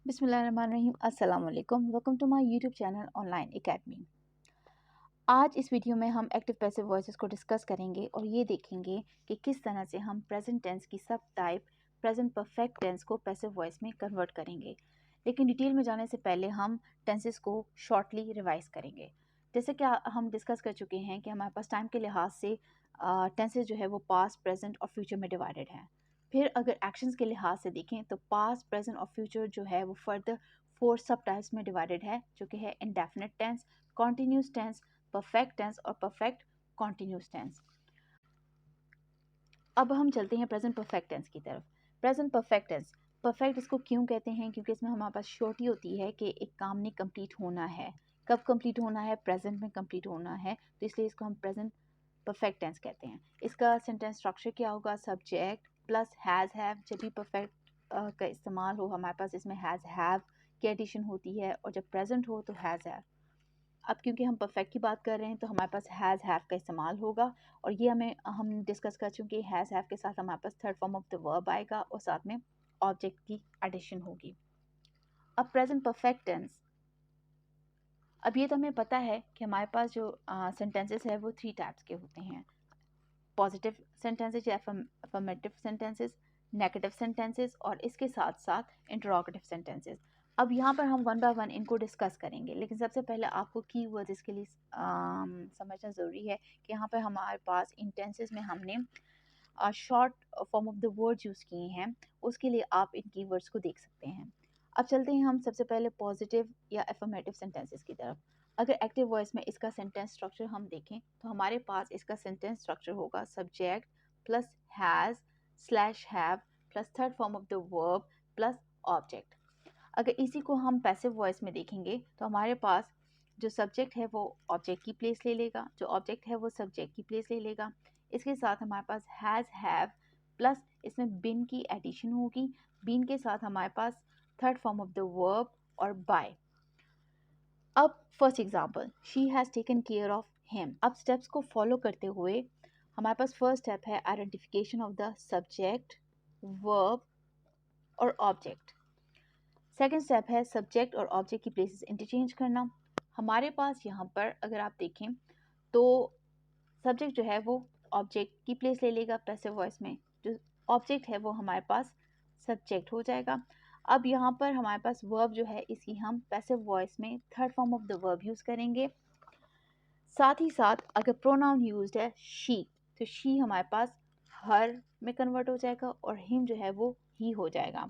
बिस्मिल्लाहिर्रहमानिर्रहीम अस्सलाम वालेकुम। Welcome to my YouTube channel online academy. आज इस वीडियो में हम एक्टिव पैसिव वॉइसेस को डिस्कस करेंगे और ये देखेंगे कि किस तरह से हम प्रेजेंट टेंस की सब टाइप प्रेजेंट परफेक्ट टेंस को पैसिव वॉइस में कन्वर्ट करेंगे। लेकिन डिटेल में जाने से पहले हम टेंसेस को शॉर्टली रिवाइज करेंगे। जैसे कि हम डिस्कस कर चुके हैं कि हमारे पास टाइम के लिहाज से टेंसेस जो है वो पास्ट, प्रेजेंट और फ्यूचर में डिवाइडेड हैं। फिर अगर एक्शंस के लिहाज से देखें तो पास्ट, प्रेजेंट और फ्यूचर जो है वो फर्दर 4 सब टाइप्स में डिवाइडेड है, जो कि है indefinite tense, continuous tense, perfect tense और परफेक्ट कॉन्टिन्यूस टेंस। अब हम चलते हैं प्रेजेंट परफेक्ट टेंस की तरफ। प्रेजेंट परफेक्ट टेंस, परफेक्ट इसको क्यों कहते हैं? क्योंकि इसमें हमारे पास श्योरिटी होती है कि एक काम ने कंप्लीट होना है। कब कंप्लीट होना है? प्रेजेंट में कंप्लीट होना है, तो इसलिए इसको हम प्रेजेंट परफेक्ट टेंस कहते हैं। इसका सेंटेंस स्ट्रक्चर क्या होगा? Subject plus has have. जब भी परफेक्ट का इस्तेमाल हो हमारे पास इसमें हैज़ हैव की एडिशन होती है, और जब प्रेजेंट हो तो हैज़ हैव। अब क्योंकि हम परफेक्ट की बात कर रहे हैं तो हमारे पास हैज़ हैव का इस्तेमाल होगा, और ये हम डिस्कस कर चुके हैं। हैज़ हैव के साथ हमारे पास third form of the verb आएगा और साथ में ऑब्जेक्ट की एडिशन होगी। अब प्रेजेंट परफेक्ट टेंस, अब ये तो हमें पता है कि हमारे पास जो सेंटेंसेस है वो 3 टाइप्स के होते हैं। पॉजिटिव सेंटेंसेस या अफर्मेटिव सेंटेंसेस, नेगेटिव सेंटेंसेस और इसके साथ साथ इंटरोगेटिव सेंटेंसेस। अब यहाँ पर हम वन बाय वन इनको डिस्कस करेंगे, लेकिन सबसे पहले आपको की वर्ड्स इसके लिए समझना ज़रूरी है कि यहाँ पर हमारे पास इन टेंसेस में हमने short form of the words use किए हैं, उसके लिए आप इन की वर्ड्स को देख सकते हैं। अब चलते हैं हम सबसे पहले पॉजिटिव या अफर्मेटिव सेंटेंसेस की तरफ। अगर एक्टिव वॉइस में इसका सेंटेंस स्ट्रक्चर हम देखें तो हमारे पास इसका सेंटेंस स्ट्रक्चर होगा subject plus has slash have plus third form of the verb plus object. अगर इसी को हम पैसिव वॉइस में देखेंगे तो हमारे पास जो सब्जेक्ट है वो ऑब्जेक्ट की प्लेस ले लेगा, जो ऑब्जेक्ट है वो सब्जेक्ट की प्लेस ले लेगा। इसके साथ हमारे पास हैज़ हैव प्लस इसमें बिन की एडिशन होगी। बिन के साथ हमारे पास third form of the verb और बाय। अब first example, she has taken care of him. अब स्टेप्स को फॉलो करते हुए हमारे पास फर्स्ट स्टेप है identification of the subject, verb और ऑब्जेक्ट। सेकेंड स्टेप है सब्जेक्ट और ऑब्जेक्ट की प्लेसेस इंटरचेंज करना। हमारे पास यहाँ पर अगर आप देखें तो सब्जेक्ट जो है वो ऑब्जेक्ट की प्लेस ले लेगा पैसिव वॉइस में, जो ऑब्जेक्ट है वो हमारे पास सब्जेक्ट हो जाएगा। अब यहाँ पर हमारे पास वर्ब जो है इसकी हम पैसिव वॉइस में third form of the verb use करेंगे। साथ ही साथ अगर प्रोनाउन यूज्ड है शी, तो शी हमारे पास हर में कन्वर्ट हो जाएगा और हिम जो है वो ही हो जाएगा।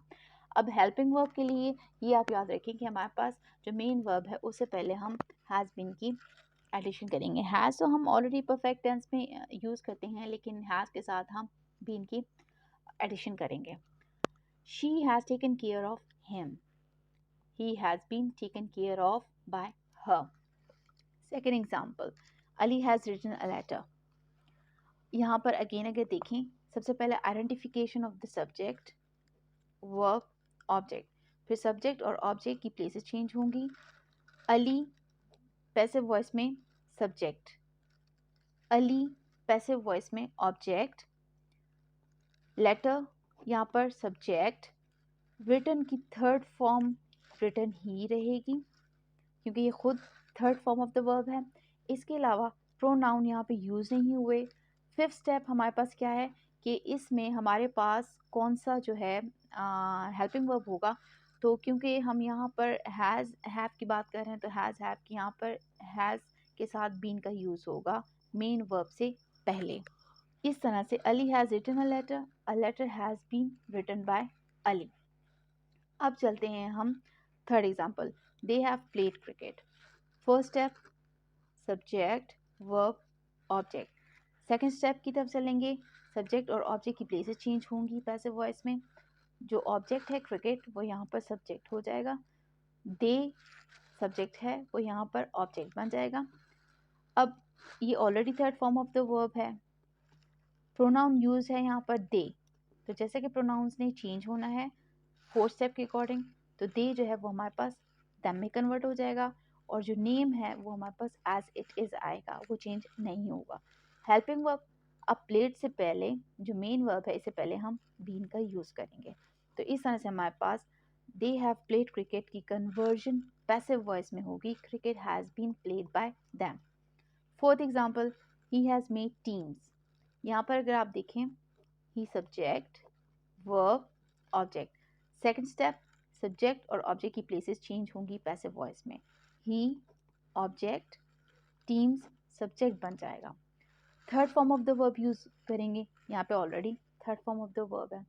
अब हेल्पिंग वर्ब के लिए ये आप याद रखें कि हमारे पास जो मेन वर्ब है उससे पहले हम हैज़ बीन की एडिशन करेंगे। हैज़ तो हम ऑलरेडी परफेक्ट टेंस में यूज़ करते हैं, लेकिन हैज़ के साथ हम बीन की एडिशन करेंगे। She has taken care of him, he has been taken care of by her. Second example, Ali has written a letter. यहाँ पर अगेन अगर देखें, सबसे पहले identification of the subject, verb, object, फिर सब्जेक्ट और ऑब्जेक्ट की प्लेसेस चेंज होंगी। अली पैसिव वॉइस में सब्जेक्ट, अली पैसिव वॉइस में ऑब्जेक्ट, लेटर यहाँ पर सब्जेक्ट, रिटन की थर्ड फॉर्म रिटन ही रहेगी क्योंकि ये खुद third form of the verb है। इसके अलावा प्रोनाउन यहाँ पे यूज़ नहीं हुए। फिफ्थ स्टेप हमारे पास क्या है कि इसमें हमारे पास कौन सा जो है हेल्पिंग वर्ब होगा, तो क्योंकि हम यहाँ पर हैज़ हैव की बात कर रहे हैं तो हैज़ हैव की यहाँ पर हैज़ के साथ बीन का यूज़ होगा मेन वर्ब से पहले। इस तरह से Ali has written a letter has been written by Ali. अब चलते हैं हम third example, they have played cricket. First step subject, verb, object. Second step की तरफ चलेंगे, सब्जेक्ट और ऑब्जेक्ट की प्लेसेस चेंज होंगी पैसिव वॉइस में। जो ऑब्जेक्ट है क्रिकेट वो यहाँ पर सब्जेक्ट हो जाएगा, दे सब्जेक्ट है वो यहाँ पर ऑब्जेक्ट बन जाएगा। अब ये already third form of the verb है, प्रोनाउन यूज है यहाँ पर दे, तो जैसे कि प्रोनाउंस ने चेंज होना है फोर्थ स्टेप के अकॉर्डिंग, तो दे जो है वो हमारे पास दम में कन्वर्ट हो जाएगा, और जो नेम है वो हमारे पास एज इट इज़ आएगा, वो चेंज नहीं होगा। हेल्पिंग वर्ब, अब प्लेड से पहले जो मेन वर्ब है इससे पहले हम बीन का यूज़ करेंगे। तो इस तरह से हमारे पास दे हैव प्लेड क्रिकेट की कन्वर्जन पैसिव वॉइस में होगी, cricket has been played by them. Fourth example, he has made teams. यहाँ पर अगर आप देखें, he subject, verb, object. Second step, subject और ऑब्जेक्ट की प्लेसेस चेंज होंगी पैसिव वॉइस में। ही, ऑब्जेक्ट, टीम्स, सब्जेक्ट बन जाएगा। Third form of the verb use करेंगे, यहाँ पे already third form of the verb है।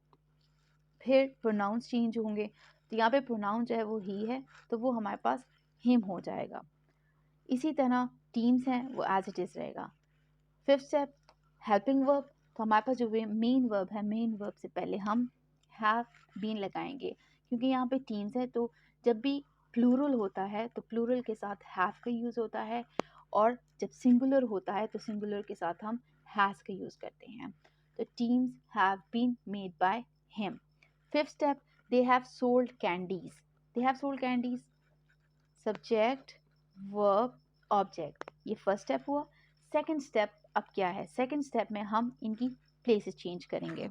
फिर प्रोनाउंस चेंज होंगे, तो यहाँ पे प्रोनाउन जो है वो ही है, तो वो हमारे पास हिम हो जाएगा। इसी तरह टीम्स हैं वो एज इट इज़ रहेगा। फिफ्थ स्टेप, हेल्पिंग वर्ब, तो हमारे पास जो मेन वर्ब है, मेन वर्ब से पहले हम हैव बीन लगाएंगे, क्योंकि यहाँ पे टीम्स है, तो जब भी प्लूरल होता है तो प्लूरल के साथ हैव का यूज़ होता है, और जब सिंगुलर होता है तो सिंगुलर के साथ हम हैज़ का यूज़ करते हैं। तो teams have been made by him. Fifth step, they have sold candies. They have sold candies, subject, verb, object, ये फर्स्ट स्टेप हुआ। सेकंड स्टेप अब क्या है, सेकंड स्टेप में हम इनकी प्लेसेस चेंज करेंगे।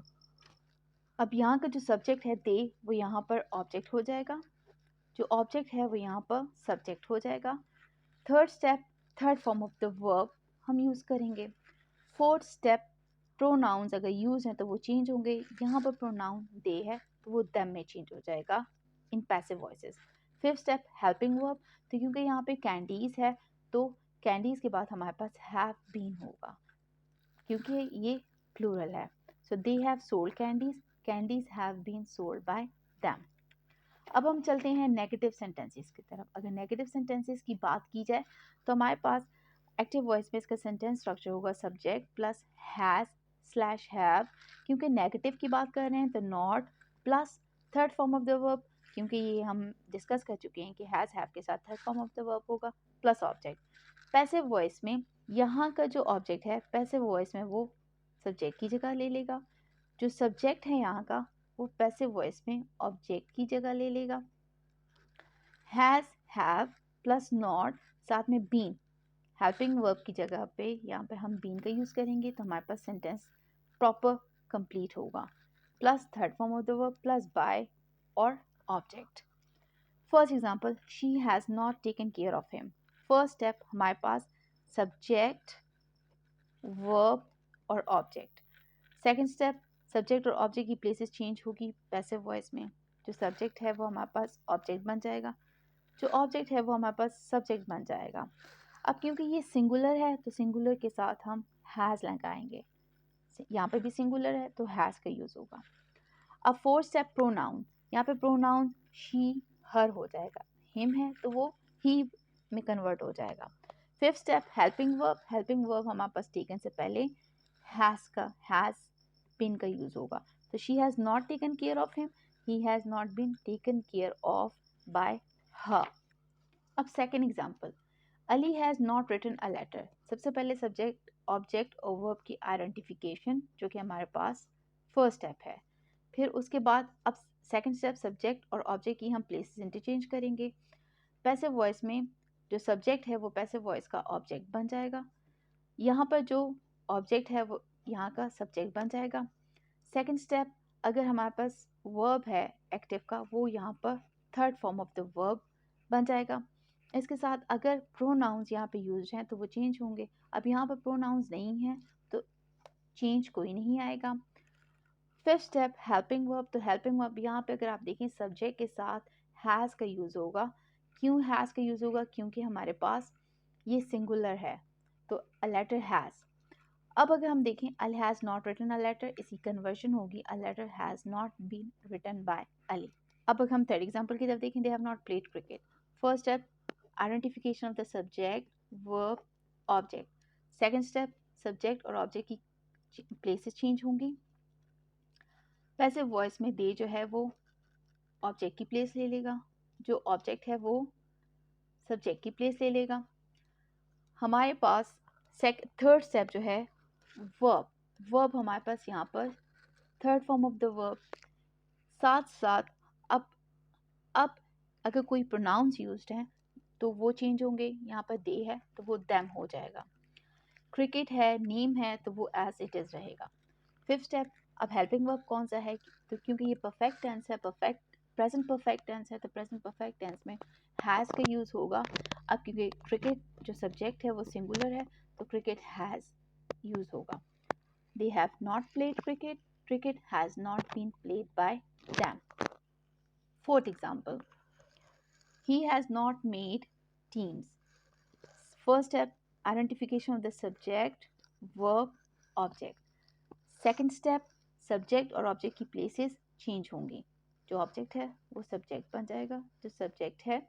अब यहाँ का जो सब्जेक्ट है दे, वो यहाँ पर ऑब्जेक्ट हो जाएगा, जो ऑब्जेक्ट है वो यहाँ पर सब्जेक्ट हो जाएगा। Third step, third form of the verb हम यूज़ करेंगे। फोर्थ स्टेप, प्रोनाउंस अगर यूज हैं तो वो चेंज होंगे, यहाँ पर प्रोनाउन दे है तो वो देम में चेंज हो जाएगा in passive voices. Fifth step, helping verb, तो क्योंकि यहाँ पे कैंडीज है तो कैंडीज के बाद हमारे पास हैव बीन होगा, क्योंकि ये प्लूरल है। So they have sold candies, candies have been sold by them. अब हम चलते हैं नेगेटिव सेंटेंसेस की तरफ। अगर नेगेटिव सेंटेंसेस की बात की जाए तो हमारे पास एक्टिव वॉइस में इसका सेंटेंस स्ट्रक्चर होगा subject plus has slash have, क्योंकि नेगेटिव की बात कर रहे हैं तो not plus third form of the verb, क्योंकि ये हम डिस्कस कर चुके हैं कि हैज़ हैव के साथ third form of the verb होगा, प्लस ऑब्जेक्ट। पैसिव वॉइस में यहाँ का जो ऑब्जेक्ट है पैसिव वॉइस में वो सब्जेक्ट की जगह ले लेगा, जो सब्जेक्ट है यहाँ का वो पैसिव वॉइस में ऑब्जेक्ट की जगह ले लेगा। हैज़, हैव प्लस नॉट, साथ में बीन, हेल्पिंग वर्ब की जगह पे यहाँ पे हम बीन का यूज़ करेंगे, तो हमारे पास सेंटेंस प्रॉपर कंप्लीट होगा। Plus third form of the verb plus by और object. First example, she has not taken care of him. First step हमारे पास सब्जेक्ट, वर्ब और ऑब्जेक्ट। सेकंड स्टेप, सब्जेक्ट और ऑब्जेक्ट की प्लेसेस चेंज होगी passive voice में, जो subject है वो हमारे पास ऑब्जेक्ट बन जाएगा, जो ऑब्जेक्ट है वो हमारे पास सब्जेक्ट बन जाएगा। अब क्योंकि ये सिंगुलर है तो सिंगुलर के साथ हम हैज़ लगाएंगे, यहाँ पे भी सिंगुलर है तो हैज़ का यूज़ होगा। अब फोर्थ स्टेप, प्रोनाउन, यहाँ पे प्रोनाउन शी, हर हो जाएगा, हिम है तो वो ही में कन्वर्ट हो जाएगा। Fifth step, helping verb, helping verb हमारे पास टेकन से पहले हैज़ बीन का यूज़ होगा, तो she has not taken care of him, he has not been taken care of by her. अब second example, Ali has not written a letter. सबसे पहले subject, object और वर्ब की आइडेंटिफिकेशन, जो कि हमारे पास फर्स्ट स्टेप है। फिर उसके बाद अब सेकंड स्टेप, सब्जेक्ट और ऑब्जेक्ट की हम प्लेसेस इंटरचेंज करेंगे। पैसिव वॉइस में जो सब्जेक्ट है वो पैसिव वॉइस का ऑब्जेक्ट बन जाएगा, यहाँ पर जो ऑब्जेक्ट है वो यहाँ का सब्जेक्ट बन जाएगा। सेकंड स्टेप, अगर हमारे पास वर्ब है एक्टिव का, वो यहाँ पर third form of the verb बन जाएगा। इसके साथ अगर प्रोनाउंस यहाँ पे यूज हैं तो वो चेंज होंगे। अब यहाँ पर प्रोनाउंस नहीं है तो चेंज कोई नहीं आएगा। फिफ्थ स्टेप, हेल्पिंग वर्ब, तो हेल्पिंग वर्ब यहाँ पे अगर आप देखें सब्जेक्ट के साथ हैज़ का यूज़ होगा। क्यों हैज़ का यूज़ होगा, क्योंकि हमारे पास ये सिंगुलर है, तो अ लेटर हैज़। अब अगर हम देखें Ali has not written a letter, इसकी कन्वर्जन होगी a letter has not been written by Ali. अब अगर हम थर्ड एग्जांपल की तरफ देखें, they have not played cricket. First step, identification of the subject, verb, object. Second step, subject और object की प्लेसेस चेंज होंगी। पैसिव वॉइस में दे जो है वो ऑब्जेक्ट की प्लेस ले लेगा, जो ऑब्जेक्ट है वो सब्जेक्ट की प्लेस ले लेगा। हमारे पास थर्ड स्टेप जो है वर्ब, वर्ब हमारे पास यहाँ पर third form of the verb. साथ साथ अब अगर कोई प्रोनाउंस यूज्ड है तो वो चेंज होंगे, यहाँ पर दे है तो वो देम हो जाएगा। क्रिकेट है, नेम है तो वो एज इट इज़ रहेगा। फिफ्थ स्टेप, अब हेल्पिंग वर्ब कौन सा है, तो क्योंकि ये परफेक्ट टेंस है, परफेक्ट प्रेजेंट परफेक्ट टेंस है तो प्रेजेंट परफेक्ट टेंस में हैज़ का यूज़ होगा। अब क्योंकि क्रिकेट जो सब्जेक्ट है वो सिंगुलर है तो क्रिकेट हैज़ यूज़ होगा। They have not played cricket. Cricket has not been played by them. Fourth example. He has not made teams. First step, identification of the subject, verb, object. Second step, subject और object की places change होंगी। जो object है वो subject बन जाएगा, जो subject है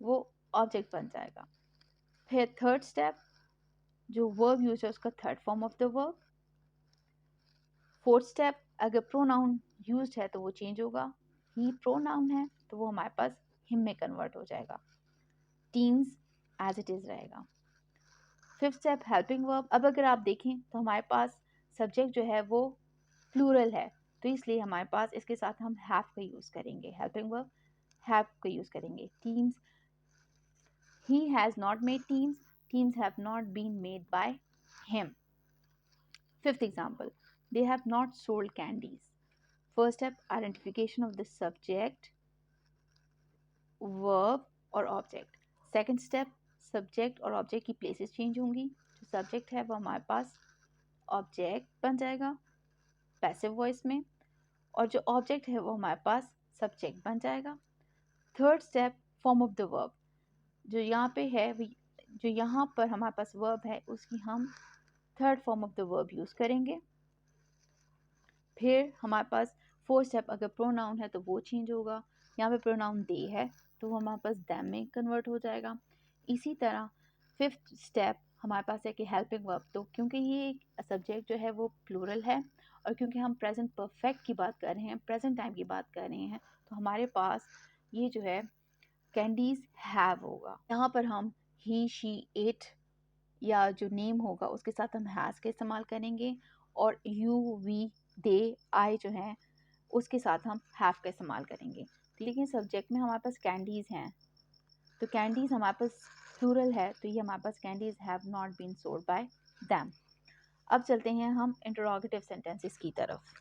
वो object बन जाएगा। फिर third step, जो verb use है उसका third form of the verb। Fourth step, अगर प्रोनाउन यूज्ड है तो वो चेंज होगा। ही प्रोनाउन है तो वो हमारे पास हिम में कन्वर्ट हो जाएगा। टीम्स एज इट इज़ रहेगा। Fifth step, helping verb. अब अगर आप देखें तो हमारे पास सब्जेक्ट जो है वो प्लूरल है तो इसलिए हमारे पास इसके साथ हम हैव का यूज़ करेंगे। हेल्पिंग वर्ब हैव का यूज़ करेंगे। Teams, he has not made teams, teams have not been made by him. Fifth example, they have not sold candies. First step, identification of the subject, verb और object. Second step, subject और object की places change होंगी। जो subject है वो हमारे पास object बन जाएगा passive voice में, और जो object है वो हमारे पास subject बन जाएगा। Third step, form of the verb. जो यहाँ पे है, जो यहाँ पर हमारे पास verb है उसकी हम third form of the verb use करेंगे। फिर हमारे पास फोर्थ स्टेप, अगर प्रोनाउन है तो वो चेंज होगा। यहाँ पे प्रोनाउन दे है तो वो हमारे पास दैम में कन्वर्ट हो जाएगा। इसी तरह फिफ्थ स्टेप हमारे पास है कि हेल्पिंग वर्ब, तो क्योंकि ये सब्जेक्ट जो है वो प्लूरल है और क्योंकि हम प्रेजेंट परफेक्ट की बात कर रहे हैं, प्रेजेंट टाइम की बात कर रहे हैं, तो हमारे पास ये जो है कैंडीज हैव होगा। यहाँ पर हम ही, शी, इट या जो नेम होगा उसके साथ हम हैज़ का इस्तेमाल करेंगे, और यू, वी, दे, आई जो हैं उसके साथ हम हैव का इस्तेमाल करेंगे। लेकिन सब्जेक्ट में हमारे पास कैंडीज़ हैं तो कैंडीज़ हमारे पास प्लूरल है तो ये हमारे पास candies have not been sold by them. अब चलते हैं हम इंटरोगेटिव सेंटेंसेस की तरफ।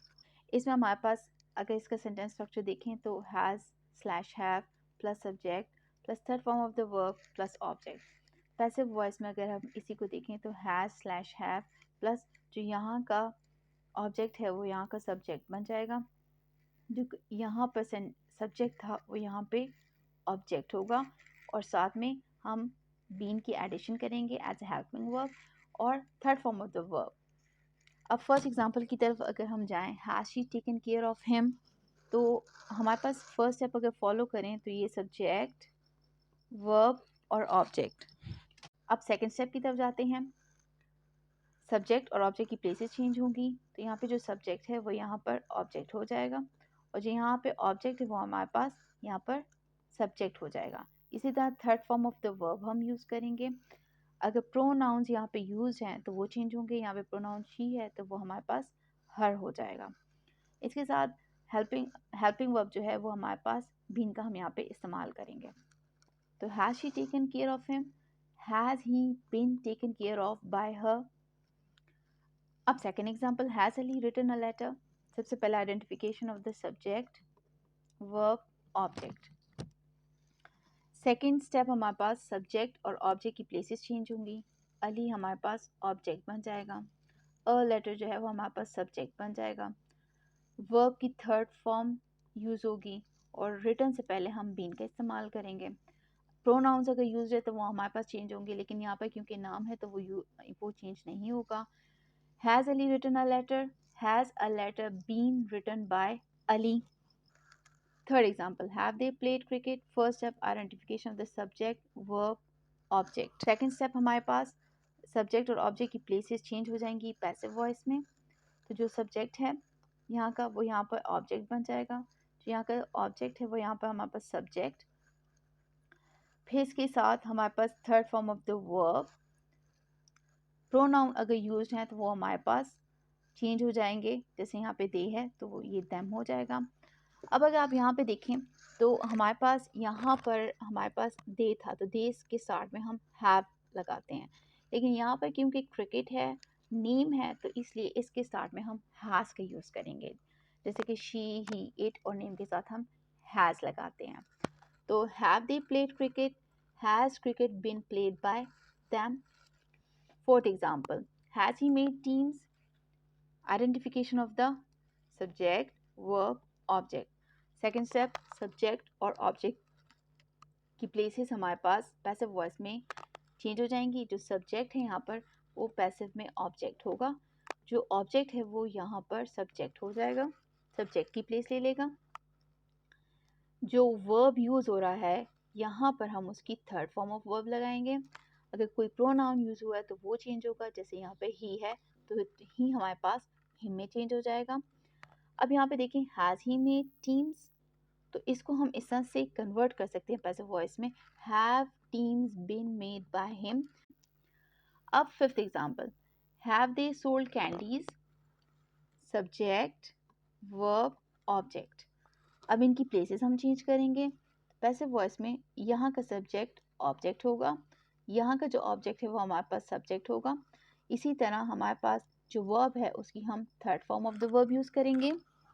इसमें हमारे पास अगर इसका सेंटेंस स्ट्रक्चर देखें तो has slash have plus subject plus third form of the verb plus object. Passive voice में अगर हम इसी को देखें तो हैज़ स्लैश हैव प्लस जो यहाँ का ऑब्जेक्ट है वो यहाँ का सब्जेक्ट बन जाएगा, जो यहाँ पर सब्जेक्ट था वो यहाँ पे ऑब्जेक्ट होगा, और साथ में हम बीन की एडिशन करेंगे एज ए हेल्पिंग वर्ब और third form of the verb. अब फर्स्ट एग्जांपल की तरफ अगर हम जाएं, has she taken care of him, तो हमारे पास फर्स्ट स्टेप अगर फॉलो करें तो ये सब्जेक्ट, वर्ब और ऑब्जेक्ट। अब सेकंड स्टेप की तरफ जाते हैं, सब्जेक्ट और ऑब्जेक्ट की प्लेसेस चेंज होंगी, तो यहाँ पे जो सब्जेक्ट है वो यहाँ पर ऑब्जेक्ट हो जाएगा और जो यहाँ पे ऑब्जेक्ट है वो हमारे पास यहाँ पर सब्जेक्ट हो जाएगा। इसी तरह third form of the verb हम यूज़ करेंगे। अगर प्रोनाउंस यहाँ पे यूज हैं तो वो चेंज होंगे, यहाँ पे प्रोनाउन शी है तो वो हमारे पास हर हो जाएगा। इसके साथ हेल्पिंग वर्ब जो है वो हमारे पास बीन का हम यहाँ पे इस्तेमाल करेंगे। तो has she taken care of him, has he been taken care of by her. अब second example, has Ali written a letter. सबसे पहले identification of the subject, verb, object. Second step हमारे पास सब्जेक्ट और ऑब्जेक्ट की प्लेसेस चेंज होंगी। अली हमारे पास object बन जाएगा, अ लेटर जो है वो हमारे पास सब्जेक्ट बन जाएगा, वर्ब की थर्ड फॉर्म यूज़ होगी और रिटर्न से पहले हम बीन का इस्तेमाल करेंगे। प्रोनाउंस अगर यूज है तो वो हमारे पास चेंज होंगे, लेकिन यहाँ पर क्योंकि नाम है तो वो चेंज नहीं होगा। Has Ali written a letter, has a letter been written by Ali. Third example, have they played cricket? First step, identification of the subject, verb, object. Second step हमारे पास subject और object की places change हो जाएंगी passive voice में, तो जो subject है यहाँ का वो यहाँ पर object बन जाएगा, जो यहाँ का object है वो यहाँ पर हमारे पास subject। फिर इसके साथ हमारे पास third form of the verb, pronoun अगर used है तो वो हमारे पास change हो जाएंगे, जैसे यहाँ पे they है तो वो ये them हो जाएगा। अब अगर आप यहाँ पे देखें तो हमारे पास यहाँ पर हमारे पास दे था तो दे के स्टार्ट में हम हैव लगाते हैं, लेकिन यहाँ पर क्योंकि क्रिकेट है, नेम है, तो इसलिए इसके स्टार्ट में हम हैज़ का यूज़ करेंगे, जैसे कि शी, ही, इट और नेम के साथ हम हैज़ लगाते हैं। तो have they played cricket, has cricket been played by them. Fourth example, has he made teams, identification of the subject verb object. Second step, subject और ऑब्जेक्ट की places हमारे पास पैसिव वॉइस में चेंज हो जाएंगी। जो सब्जेक्ट है यहाँ पर वो पैसिव में ऑब्जेक्ट होगा, जो ऑब्जेक्ट है वो यहाँ पर सब्जेक्ट हो जाएगा, सब्जेक्ट की प्लेस ले लेगा। जो वर्ब यूज़ हो रहा है यहाँ पर हम उसकी थर्ड फॉर्म ऑफ वर्ब लगाएंगे। अगर कोई प्रोनाउन यूज़ हुआ है तो वो चेंज होगा, जैसे यहाँ पे ही है तो ही हमारे पास हिम में चेंज हो जाएगा। अब यहाँ पे देखें, हैज़ ही मेड टीम्स, तो इसको हम इस तरह से कन्वर्ट कर सकते हैं पैसिव वॉइस में, have teams been made by him. अब fifth example, have they sold candies, subject verb object. अब इनकी प्लेसेस हम चेंज करेंगे। पैसिव वॉइस में यहाँ का सब्जेक्ट ऑब्जेक्ट होगा, यहाँ का जो ऑब्जेक्ट है वो हमारे पास सब्जेक्ट होगा। इसी तरह हमारे पास जो वर्ब है उसकी हम third form of the verb use करेंगे।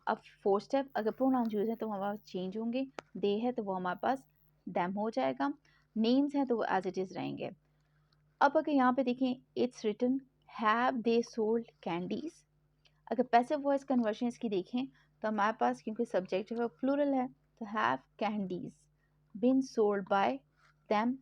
अब फोर्थ स्टेप, अगर प्रोनाउन यूज है तो हमारे पास चेंज होंगे, दे है तो वो हमारे पास दैम हो जाएगा, नेम्स हैं तो वो एज इट इज़ रहेंगे। अब अगर यहाँ पे देखें, it's written have they sold candies, अगर पैसिव वॉइस कन्वर्शन इसकी देखें तो हमारे पास क्योंकि सब्जेक्ट है वो प्लूरल है, तो have candies been sold by them